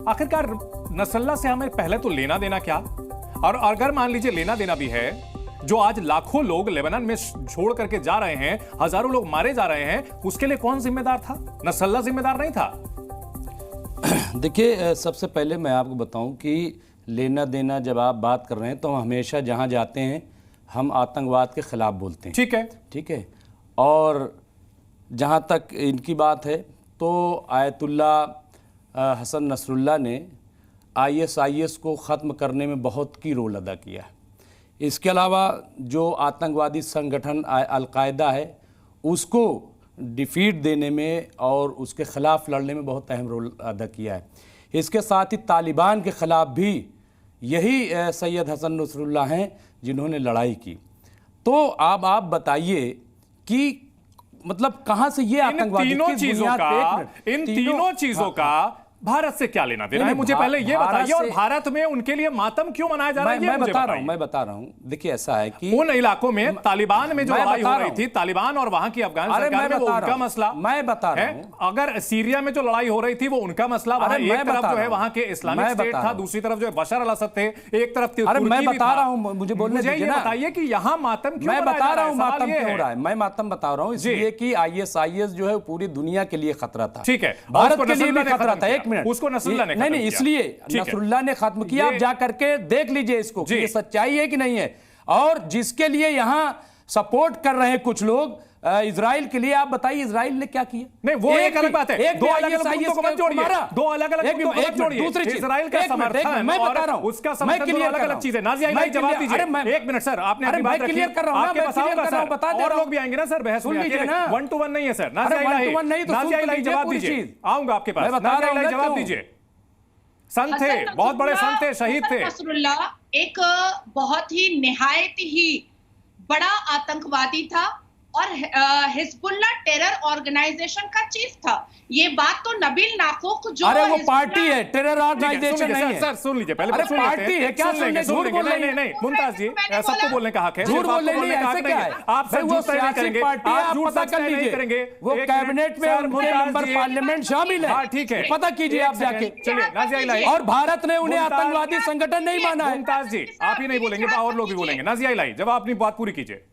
आखिरकार नसरुल्लाह से हमें पहले तो लेना देना क्या, और अगर मान लीजिए लेना देना भी है, जो आज लाखों लोग लेबनान में छोड़ करके जा रहे हैं, हजारों लोग मारे जा रहे हैं, उसके लिए कौन जिम्मेदार था? नसरुल्लाह जिम्मेदार नहीं था? देखिए, सबसे पहले मैं आपको बताऊं कि लेना देना जब आप बात कर रहे हैं तो हम हमेशा जहां जाते हैं हम आतंकवाद के खिलाफ बोलते हैं। ठीक है। और जहां तक इनकी बात है तो आयतुल्ला हसन नसरुल्लाह ने ISIS को ख़त्म करने में बहुत की रोल अदा किया है। इसके अलावा जो आतंकवादी संगठन अल-कायदा है उसको डिफीट देने में और उसके ख़िलाफ़ लड़ने में बहुत अहम रोल अदा किया है। इसके साथ ही तालिबान के ख़िलाफ़ भी यही सैयद हसन नसरुल्लाह हैं जिन्होंने लड़ाई की। तो अब आप बताइए कि मतलब कहाँ से ये आतंकवादी इन तीनों चीज़ों का भारत से क्या लेना देना है? मुझे पहले ये बताइए, और भारत में उनके लिए मातम क्यों मनाया जा रहा है? मैं बता रहा हूं। देखिए, ऐसा है कि उन इलाकों में तालिबान में जो लड़ाई हो रही थी, तालिबान और वहां की अफगान सरकार में, वो उनका मसला। मैं बता रहा हूं। अगर सीरिया में जो लड़ाई हो रही थी वो उनका मसला। एक तरफ जो है वहां के इस्लामिक स्टेट था, दूसरी तरफ जो है बशर अल असद थे, एक तरफ मैं बता रहा हूं, मुझे बोलने दीजिए ना। बताइए कि यहां मातम क्यों? मैं बता रहा हूं मातम क्यों हो रहा है। मैं मातम बता रहा हूं इसलिए कि ISIS जो है पूरी दुनिया के लिए खतरा था। ठीक है, भारत के लिए भी खतरा था। एक मिनट, उसको नसरुल्लाह नहीं, इसलिए नसरुल्लाह ने खत्म किया। आप जा करके देख लीजिए इसको कि ये सच्चाई है कि नहीं है। और जिसके लिए यहां सपोर्ट कर रहे हैं कुछ लोग इजराइल के लिए, आप बताइए इजराइल ने क्या किया? नहीं, वो एक अलग बात है। दो अलग-अलग मुद्दों को मत जोड़िए। दो अलग-अलग मुद्दों को मत जोड़िए। दूसरी चीज, इजराइल का समर्थन, मैं बता रहा हूं, उसका समर्थन दोनों अलग-अलग चीजें। नाज़िया इलाही जवाब दीजिए। एक मिनट सर, आपने अपनी बात रखी, क्लियर कर रहा हूं, आपके पास आऊंगा सर, और लोग भी आएंगे ना सर बहस में। 1 to 1 नहीं है सर। नाज़िया इलाही जवाब दीजिए, आऊंगा आपके पास। नाज़िया इलाही जवाब दीजिए। संत थे, बहुत बड़े संत थे, शहीद थे। नसरुल्लाह एक बहुत ही निहायत ही बड़ा आतंकवादी था और हिजबुल्लाह टेरर ऑर्गेनाइजेशन का चीफ था। ये बात तो नबील नाकूक जो, अरे वो पार्टी है, टेरर ऑर्गेनाइजेशन नहीं है। सर सुन लीजिए पहले, अरे पार्टी है क्या? झूठ बोल रहे हैं? नहीं मुमताज जी, सबको बोलने का हक है। झूठ बोलने नहीं, ऐसे क्या है? आप सर वो सियासी पार्टी है, आप पता कर लीजिए। वो कैबिनेट में उनके मेंबर पार्लियामेंट शामिल है। ठीक है, पता कीजिए आप जाके। चलिए नाज़िया इलाही। और भारत ने उन्हें आतंकवादी संगठन नहीं माना है। मुमताज जी, आप ही नहीं बोलेंगे और लोग भी बोलेंगे। नाज़िया इलाही, जब अपनी बात पूरी कीजिए।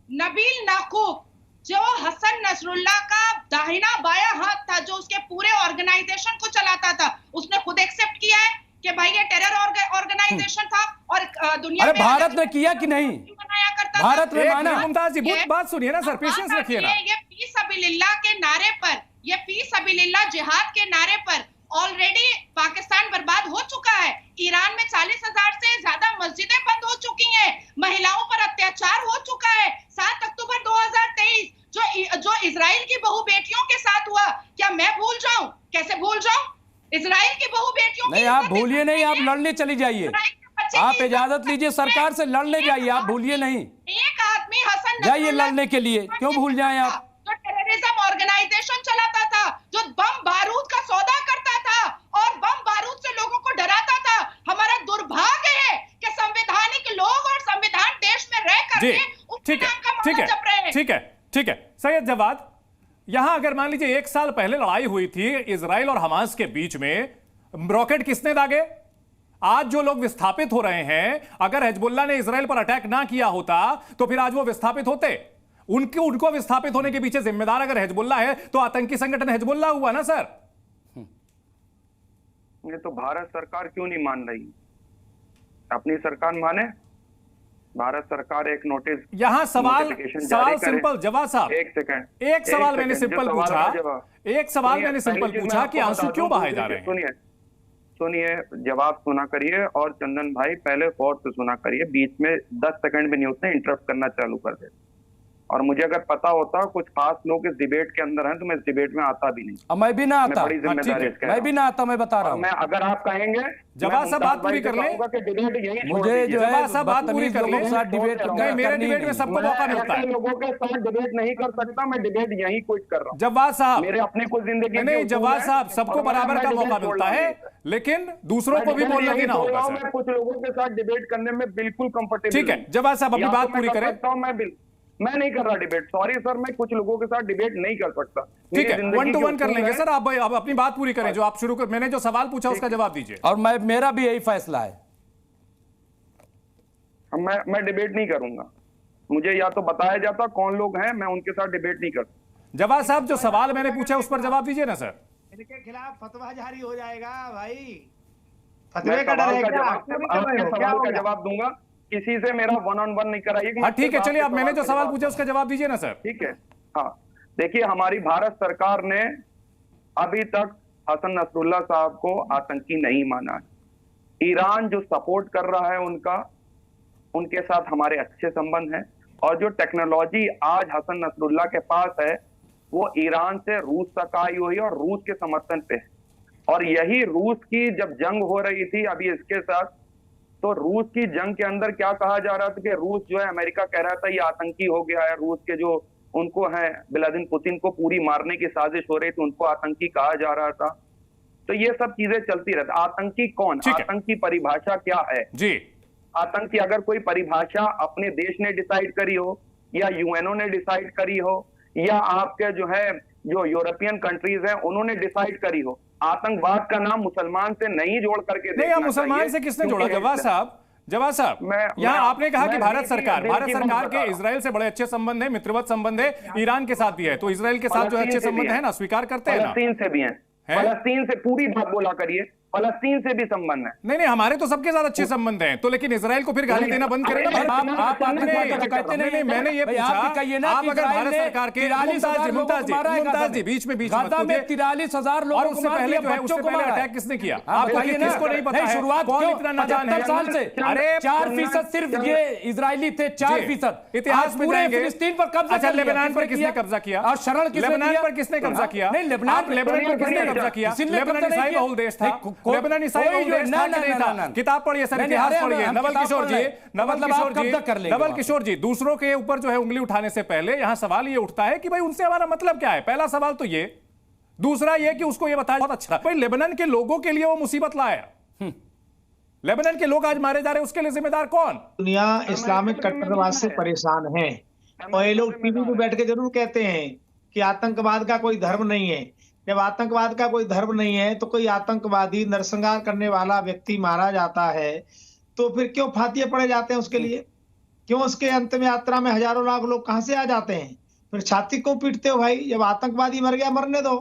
नबील नाकूक जो हसन नसरुल्लाह का दाहिना बायां हाथ था, जो उसके पूरे ऑर्गेनाइजेशन को चलाता था, उसने खुद एक्सेप्ट किया है कि भाई ये टेरर ऑर्गेनाइजेशन था और दुनिया में भारत ने किया कि नहीं बनाया करता भारत ने माना? मुमताज जी बात सुनिए ना सर, पेशेंस रखिए ना। ये फी सबीलिल्लाह के नारे पर, ये फी सबीलिल्लाह जिहाद के नारे पर ऑलरेडी पाकिस्तान बर्बाद हो चुका है। ईरान में 40,000 से ज्यादा मस्जिदें बंद हो चुकी हैं, महिलाओं पर अत्याचार हो चुका है। 7 अक्टूबर 2023 जो इजराइल की बहू बेटियों के साथ हुआ, क्या मैं भूल जाऊं? कैसे भूल जाऊं? इजराइल की बहू बेटियों नहीं, आप भूलिए नहीं, आप लड़ने चली जाइए। आप इजाजत लीजिए, सरकार से लड़ने जाइए, आप भूलिए नहीं। एक आदमी हसन जाइए लड़ने के लिए, क्यों भूल जाएं आप? जो टेररिज्म ऑर्गेनाइजेशन चलाता था, जो बम बारूद का सौदा करता था और बम बारूद से लोगों को डराता था। हमारा दुर्भाग्य है कि संवैधानिक लोग और संविधान देश में रह करके ठीक है सैयद जवाद, यहां अगर मान लीजिए 1 साल पहले लड़ाई हुई थी इजराइल और हमास के बीच में, रॉकेट किसने दागे? आज जो लोग विस्थापित हो रहे हैं, अगर हिजबुल्लाह ने इजराइल पर अटैक ना किया होता तो फिर आज वो विस्थापित होते। उनको विस्थापित होने के पीछे जिम्मेदार अगर हिजबुल्लाह है तो आतंकी संगठन हिजबुल्लाह हुआ ना सर। ये तो भारत सरकार क्यों नहीं मान रही? अपनी सरकार माने। भारत सरकार एक नोटिस, यहां सवाल सिंपल, जवाब साहब एक सेकंड, एक सवाल मैंने सिंपल पूछा कि आंसू क्यों बहाए जा रहे हैं? सुनिए, जवाब सुना करिए और चंदन भाई पहले गौर से सुना करिए, बीच में 10 सेकंड भी नहीं होते इंटरप्ट करना चालू कर दे। और मुझे अगर पता होता कुछ खास लोग इस डिबेट के अंदर हैं तो मैं इस डिबेट में आता भी नहीं। मैं भी ना आता, बड़ी जिम्मेदारी मैं भी ना आता, मैं बता रहा हूं। मैं अगर आप कहेंगे जवाब साहब बात पूरी कर लें, मुझे जो है बात पूरी कर लें, डिबेट मेरे डिबेट में सबको मौका मिलता है। लोगों के साथ डिबेट नहीं कर सकता, मैं डिबेट यहीं क्विट कर रहा हूं। जवाब साहब, मेरे अपने कुछ जिंदगी नहीं जवाब साहब, सबको बराबर का मौका मिलता है, लेकिन दूसरों को भी बोलने देना होगा सर। कुछ लोगों के साथ डिबेट करने में बिल्कुल कंफर्टेबल। ठीक है जवाब साहब, अपनी बात पूरी करें। मैं नहीं कर रहा डिबेट, सॉरी सर, मैं कुछ लोगों के साथ डिबेट नहीं कर सकता। ठीक है, 1 to 1 कर लेंगे सर। आप अपनी बात पूरी करें, जो आप शुरू कर, मैंने जो सवाल पूछा उसका जवाब दीजिए। और मेरा भी यही फैसला है। मैं डिबेट नहीं करूंगा, मुझे या तो बताया जाता कौन लोग हैं, मैं उनके साथ डिबेट नहीं करता। जवाब साहब, जो सवाल मैंने पूछा उस पर जवाब दीजिए ना सर। इनके खिलाफ फतवा जारी हो जाएगा भाई, मैं फतवे का डर है क्या? आपके सवाल का जवाब दूंगा, किसी से मेरा 1 on 1 नहीं कराइए। हाँ ठीक है, चलिए आप मैंने जो सवाल पूछा उसका जवाब दीजिए ना सर। ठीक है, हाँ देखिए, हमारी भारत सरकार ने अभी तक हसन नसरुल्लाह साहब को आतंकी नहीं माना है। ईरान जो सपोर्ट कर रहा है उनके साथ हमारे अच्छे संबंध हैं, और जो टेक्नोलॉजी आज हसन नसरुल्लाह के पास है वो ईरान से रूस तक आई हुई और रूस के समर्थन पे है। और यही रूस की जब जंग हो रही थी अभी इसके साथ, तो रूस की जंग के अंदर क्या कहा जा रहा था कि रूस जो है, अमेरिका कह रहा था ये आतंकी हो गया है, रूस के जो उनको है व्लादिमीर पुतिन को पूरी मारने की साजिश हो रही थी, उनको आतंकी कहा जा रहा था। तो ये सब चीजें चलती रहती। आतंकी कौन, आतंकी परिभाषा क्या है जी? आतंकी अगर कोई परिभाषा अपने देश ने डिसाइड करी हो, या यूएनओ ने डिसाइड करी हो, या आपके जो है जो यूरोपियन कंट्रीज हैं उन्होंने डिसाइड करी हो, आतंकवाद का नाम मुसलमान से नहीं जोड़ करके नहीं। मुसलमान से किसने जोड़ा? जवाब साहब, यहाँ आपने कहा कि भारत सरकार के इजराइल से बड़े अच्छे संबंध है, मित्रवत संबंध है, ईरान के साथ भी है, तो इजराइल के साथ जो अच्छे संबंध है ना, स्वीकार करते हैं ना? फलस्तीन से भी है, फलस्तीन से पूरी बात बोला करिए, फलस्तीन से भी संबंध है। नहीं, हमारे तो सबके साथ अच्छे संबंध हैं, तो लेकिन इजराइल को फिर गाली देना बंद करें ना। आप नहीं, मैंने ये पूछा, आप अगर भारत सरकार के मुमताज जी बीच में गाजा में 43,000 लोगों और उससे पहले जो है, उससे पहले अटैक किसने किया? आपको किसको नहीं पता है? शुरुआत कौन इतना नादान है? 75 साल से, अरे 4% सिर्फ ये इजरायली थे, 4%। इतिहास में जाएंगे, फिलिस्तीन पर कब्जा, अच्छा लेबनान पर किसने कब्जा किया? और शरण लेबनान पर किसने कब्जा किया? नहीं, लेबनान पर किसने कब्जा किया? लेबनान ईसाई बहुल देश था, लेबनान ईसाई बहुल देश था कि नहीं था? किताब पढ़िए सर, इतिहास पढ़िए। नवल किशोर जी, दूसरों के ऊपर जो है उंगली उठाने से पहले यहाँ सवाल ये उठता है कि भाई उनसे हमारा मतलब क्या है? पहला सवाल तो ये, दूसरा ये कि उसको ये बताया बहुत अच्छा भाई लेबनान के लोगों के लिए वो मुसीबत लाया, लेबनान के लोग आज मारे जा रहे हैं, उसके लिए जिम्मेदार कौन? दुनिया इस्लामिक कट्टरवाद से परेशान है, और ये लोग टीवी पे बैठ के जरूर कहते हैं कि आतंकवाद का कोई धर्म नहीं है। जब आतंकवाद का कोई धर्म नहीं है तो कोई आतंकवादी नरसंहार करने वाला व्यक्ति मारा जाता है तो फिर क्यों फातिये पड़े जाते हैं उसके लिए? क्यों उसके अंतिम यात्रा में हजारों लाख लोग कहां से आ जाते हैं? फिर छाती को पीटते हो भाई? जब आतंकवादी मर गया मरने दो,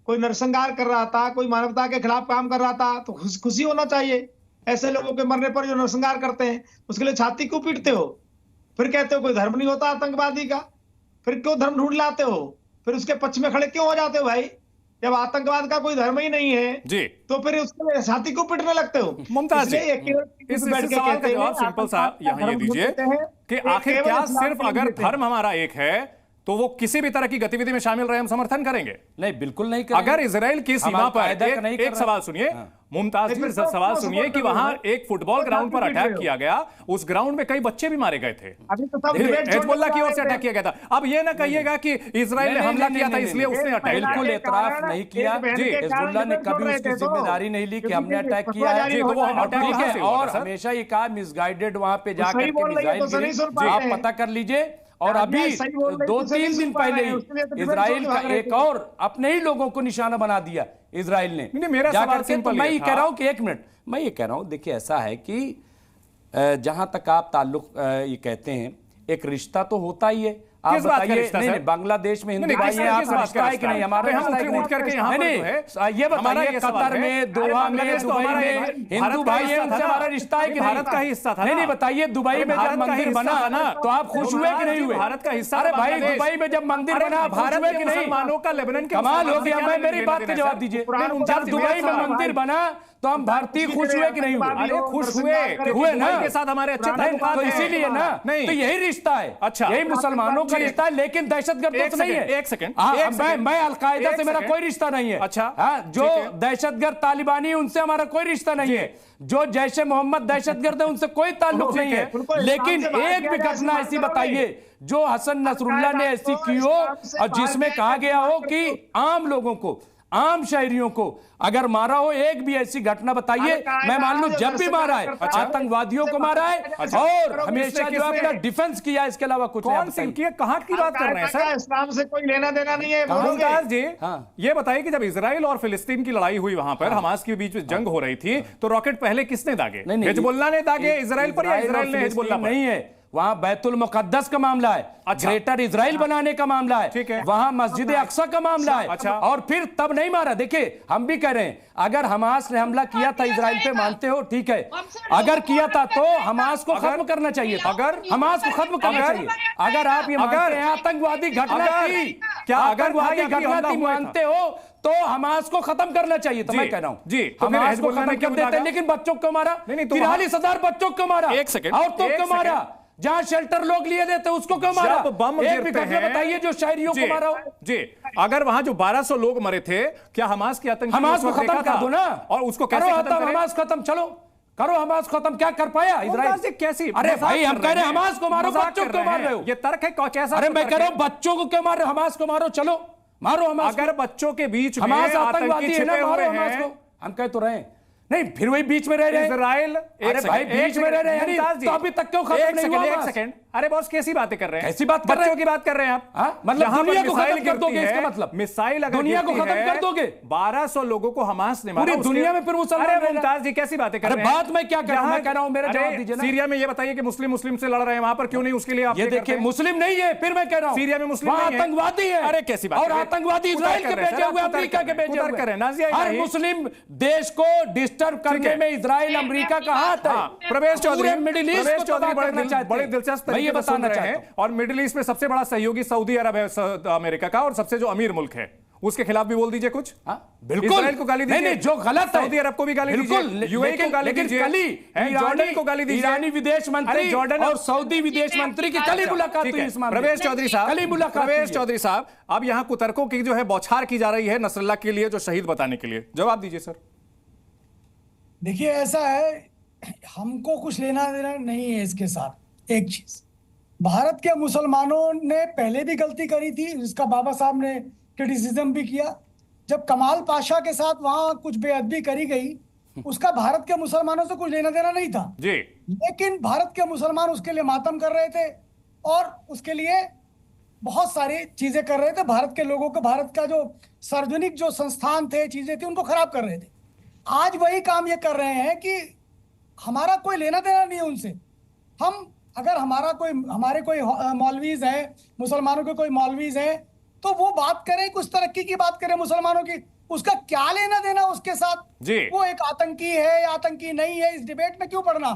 कोई नरसंहार कर रहा था, कोई मानवता के खिलाफ काम कर रहा था, तो खुशी होना चाहिए ऐसे लोगों के मरने पर जो नरसंहार करते हैं। उसके लिए छाती क्यों पीटते हो? फिर कहते हो कोई धर्म नहीं होता आतंकवादी का, फिर क्यों धर्म ढूंढ लाते हो? फिर उसके पक्ष में खड़े क्यों हो जाते हो भाई? जब आतंकवाद का कोई धर्म ही नहीं है जी, तो फिर उसके छाती को पिटने लगते हो। मुमताज जी, इस सवाल का जवाब सिंपल सा यहाँ ये दीजिए कि आखिर क्या सिर्फ अगर धर्म हमारा एक है तो वो किसी भी तरह की गतिविधि में शामिल रहे हम समर्थन करेंगे? नहीं, बिल्कुल नहीं करेंगे। अगर इजराइल की सीमा पर एक सवाल सुनिए, मुमताज जी सवाल सुनिए कि वहां एक फुटबॉल ग्राउंड पर अटैक किया गया, उस ग्राउंड में कई बच्चे भी मारे गए थे, हिजबुल्लाह की ओर से अटैक किया गया था। अब ये ना कहिएगा कि इजराइल ने हमला किया था इसलिए उसने अटैक किया। बिल्कुल एतराफ नहीं किया जी, हिजबुल्लाह ने कभी उसकी जिम्मेदारी नहीं ली कि हमने अटैक किया है जी, तो वो ठीक है। और हमेशा ये कहा मिसगाइडेड वहां पे जाकर के मिसाइल गिरी, आप पता कर लीजिए। और अभी 2-3 दिन पहले ही इजराइल का एक और अपने ही लोगों को निशाना बना दिया इजराइल ने। मेरा सवाल सिंपल, मैं ये कह रहा हूं कि 1 मिनट, मैं ये कह रहा हूं, देखिए ऐसा है कि जहां तक आप ताल्लुक ये कहते हैं, एक रिश्ता तो होता ही है। आप बताइए, नहीं बांग्लादेश में हिंदू भाई हैं, आपका रिश्ता है कि नहीं? हमारा रिश्ता है कि नहीं? ये बताइए, कतर में, दोहा में, दुबई में हिंदू भाई हैं, उनसे हमारा रिश्ता है कि नहीं? भारत का हिस्सा था। नहीं, बताइए, दुबई में जब मंदिर बना तो आप खुश हुए कि नहीं हुए? भारत का हिस्सा। अरे भाई, दुबई में जब मंदिर बना भारत हुए कि नहीं? मुसलमानों का लेबनान के कमाल हो गया। मैं मेरी बात का जवाब दीजिए, जब दुबई में मंदिर बना तो हम भारतीय खुश हुए कि नहीं हुए? अरे खुश हुए ना, के साथ हमारे अच्छे ताल्लुकात तो इसीलिए ना, नहीं तो यही रिश्ता है। अच्छा, यही मुसलमानों का रिश्ता है, लेकिन दहशतगर्द तो नहीं है। एक सेकंड, मैं अलकायदा से मेरा कोई रिश्ता नहीं है। अच्छा, जो दहशतगर्द तालिबानी उनसे हमारा कोई रिश्ता नहीं है, जो जैशे मोहम्मद दहशतगर्द है उनसे कोई ताल्लुक नहीं है। लेकिन एक भी घटना ऐसी बताइए जो हसन नसरुल्लाह ने ऐसी की हो और जिसमें कहा गया हो कि आम लोगों को, आम शहरियों को अगर मारा हो, एक भी ऐसी घटना बताइए। मैं मान लूं जब भी मारा है आतंकवादियों को मारा है और हमेशा जो अपना डिफेंस किया, इसके अलावा कुछ कौन सी कहां की बात कर रहे हैं सर? इस्लाम से कोई लेना देना नहीं है। मुमताज जी, ये बताइए कि जब इजराइल और फिलिस्तीन की लड़ाई हुई, वहां पर हमास के बीच में जंग हो रही थी, तो रॉकेट पहले किसने दागे? हिजबुल्लाह ने दागे इजराइल पर या इजराइल ने हिजबुल्लाह पर? नहीं है, वहां बैतुल मुकद्दस का मामला है, ग्रेटर इजराइल बनाने का मामला है, ठीक है, वहां मस्जिद अक्सा का मामला है। अच्छा, और फिर तब नहीं मारा। देखिए हम भी कह रहे हैं, अगर हमास ने हमला किया था इजराइल पे, मानते हो, ठीक है, अगर किया था तो हमास को खत्म करना चाहिए था, अगर हमास को खत्म करना चाहिए। अगर आप ये मानते हैं आतंकवादी घटना थी, क्या आतंकवादी घटना थी मानते हो, तो हमास को खत्म करना चाहिए था। मैं कह रहा हूं जी, हमास को खत्म कर देते, लेकिन बच्चों को मारा, 43,000 बच्चों को मारा, एक सेकंड, औरतों को मारा, जहां शेल्टर लोग लिए देते उसको क्यों मारा? बम एक भी घटना बताइए जो शहरियों को मारा हो। जी, अगर वहां जो 1200 लोग मरे थे, क्या हमास की आतंकी हमास को खत्म कर दो ना, और उसको कैसे खत्म करें? हमास खत्म, चलो करो हमास खत्म। क्या कर पाया इजराइल? कैसी? अरे भाई हम कह रहे हैं हमास को मारो, बच्चों को मार रहे हो, ये तर्क है कैसा? अरे मैं कह रहा हूं बच्चों को क्यों मार रहे हो? हमास को मारो, चलो मारो हमास। अगर बच्चों के बीच में हमास आतंकवादी है ना, मारो हमास हैं, को। हम कह तो रहे हैं नहीं, फिर वही बीच में रह रहे हैं इजराइल। अरे भाई बीच में रह रहे हैं, तो अभी तक क्यों खत्म नहीं हुआ? एक सेकंड, अरे बॉस कैसी बातें कर रहे हैं? कैसी बात कर रहे हो? की बात कर रहे हैं आप? मतलब दुनिया को खत्म कर दोगे, इसका मतलब मिसाइल अगर दुनिया को खत्म कर दोगे। 1200 लोगों को हमास ने मारा, पूरी दुनिया में फिर मुसलमान। अरे मुमताज जी कैसी बातें कर रहे हैं? बात मैं क्या कर रहा हूं? मैं कह रहा हूं मेरा जवाब दीजिए ना। सीरिया में ये बताइए कि मुस्लिम से लड़ रहे हैं, वहां पर क्यों नहीं? उसके लिए आप ये देखिए, मुस्लिम नहीं है, फिर मैं कह रहा हूं सीरिया में मुस्लिम आतंकवादी है। अरे कैसी बात? और आतंकवादी इजराइल के भेजे हुए, अमेरिका के भेजे हुए, हर मुस्लिम देश को डिस्टर्ब करने में इजराइल अमेरिका का हाथ है। प्रवेश चौधरी मिडिल ईस्ट को बड़े दिलचस्प ये बताना चाहते हैं। और मिडिल ईस्ट में सबसे बड़ा सहयोगी सऊदी अरब है अमेरिका का, और सबसे जो अमीर मुल्क है, उसके खिलाफ भी बोल दीजिए कुछ। बिल्कुल, इजराइल को गाली दीजिए, नहीं जो गलत है, सऊदी अरब को भी गाली दीजिए, यूएई को गाली दीजिए, जॉर्डन को गाली दीजिए, ईरानी विदेश मंत्री जॉर्डन और सऊदी विदेश मंत्री की कल ही मुलाकात हुई इस मामले में। प्रवेश चौधरी साहब, अब यहां कुतर्कों की जो है बौछार की जा रही है नसरुल्लाह के लिए, जो शहीद बताने के लिए, जवाब दीजिए सर। देखिए ऐसा है, हमको कुछ लेना देना नहीं है इसके साथ। एक चीज, भारत के मुसलमानों ने पहले भी गलती करी थी, जिसका बाबा साहब ने क्रिटिसिज्म भी किया। जब कमाल पाशा के साथ वहां कुछ बेअदबी करी गई, उसका भारत के मुसलमानों से कुछ लेना देना नहीं था जी, लेकिन भारत के मुसलमान उसके लिए मातम कर रहे थे और उसके लिए बहुत सारी चीजें कर रहे थे। भारत के लोगों को, भारत का जो सार्वजनिक जो संस्थान थे, चीजें थी, उनको खराब कर रहे थे। आज वही काम ये कर रहे हैं कि हमारा कोई लेना देना नहीं है उनसे। हम अगर हमारे कोई मौलवीज हैं, मुसलमानों के कोई मौलवीज हैं, तो वो बात करें, कुछ तरक्की की बात करें मुसलमानों की, उसका क्या लेना देना उसके साथ जी। वो एक आतंकी है या आतंकी नहीं है, इस डिबेट में क्यों पड़ना?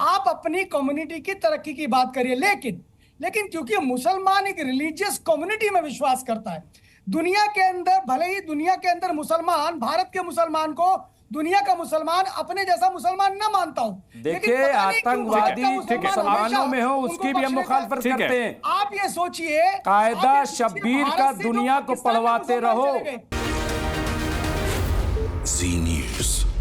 आप अपनी कम्युनिटी की तरक्की की बात करिए। लेकिन क्योंकि मुसलमान एक रिलीजियस कम्युनिटी में विश्वास करता है, दुनिया के अंदर, भले ही दुनिया के अंदर मुसलमान, भारत के मुसलमान को दुनिया का मुसलमान अपने जैसा मुसलमान ना मानता हूं। देखिए आतंकवादी मुसलमानों में हो, उसकी भी हम मुखालफत करते हैं। आप ये सोचिए, कायदा शब्बीर का दुनिया को पढ़वाते रहो। जी न्यूज़।